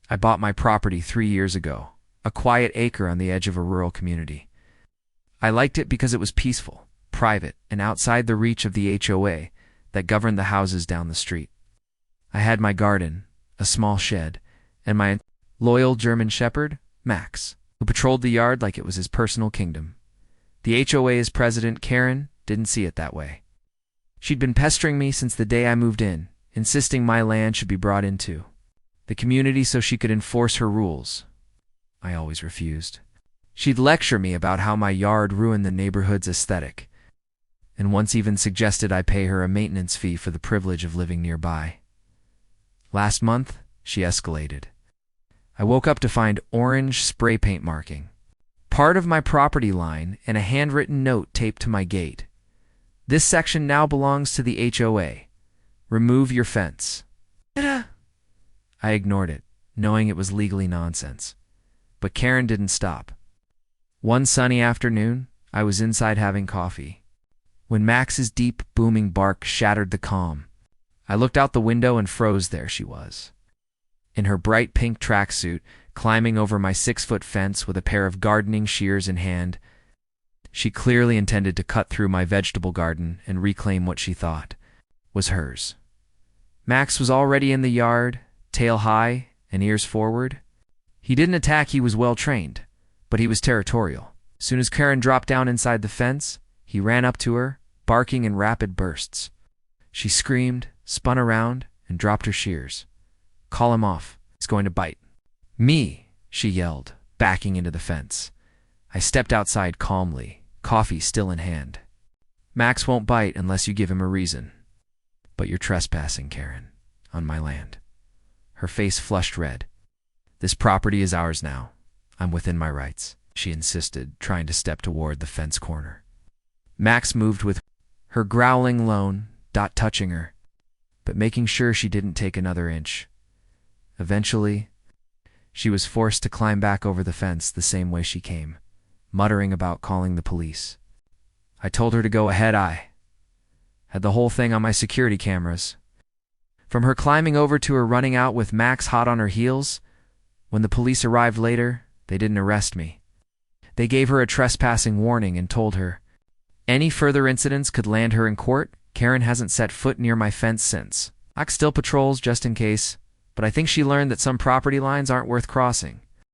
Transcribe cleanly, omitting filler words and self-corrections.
I bought my property 3 years ago, a quiet acre on the edge of a rural community. I liked it because it was peaceful, private, and outside the reach of the HOA that governed the houses down the street. I had my garden, a small shed, and my loyal German shepherd, Max, who patrolled the yard like it was his personal kingdom. The HOA's president, Karen, didn't see it that way. She'd been pestering me since the day I moved in, insisting my land should be brought into the community so she could enforce her rules. I always refused. She'd lecture me about how my yard ruined the neighborhood's aesthetic, and once even suggested I pay her a maintenance fee for the privilege of living nearby. Last month, she escalated. I woke up to find orange spray paint marking, part of my property line, and a handwritten note taped to my gate. This section now belongs to the HOA. Remove your fence. I ignored it, knowing it was legally nonsense. But Karen didn't stop. One sunny afternoon, I was inside having coffee, when Max's deep, booming bark shattered the calm. I looked out the window and froze. There she was, in her bright pink tracksuit, climbing over my 6-foot fence with a pair of gardening shears in hand. She clearly intended to cut through my vegetable garden and reclaim what she thought was hers. Max was already in the yard, tail high and ears forward. He didn't attack, he was well trained, but he was territorial. As soon as Karen dropped down inside the fence, he ran up to her, barking in rapid bursts. She screamed, spun around, and dropped her shears. "Call him off. He's going to bite." "Me," she yelled, backing into the fence. I stepped outside calmly, coffee still in hand. "Max won't bite unless you give him a reason." "But you're trespassing, Karen, on my land." Her face flushed red. "This property is ours now. I'm within my rights," she insisted, trying to step toward the fence corner. Max moved with her, growling low, not touching her, but making sure she didn't take another inch. Eventually, she was forced to climb back over the fence the same way she came, muttering about calling the police. I told her to go ahead. I had the whole thing on my security cameras. From her climbing over to her running out with Max hot on her heels. When the police arrived later, they didn't arrest me. They gave her a trespassing warning and told her any further incidents could land her in court. Karen hasn't set foot near my fence since. Max still patrols just in case, but I think she learned that some property lines aren't worth crossing.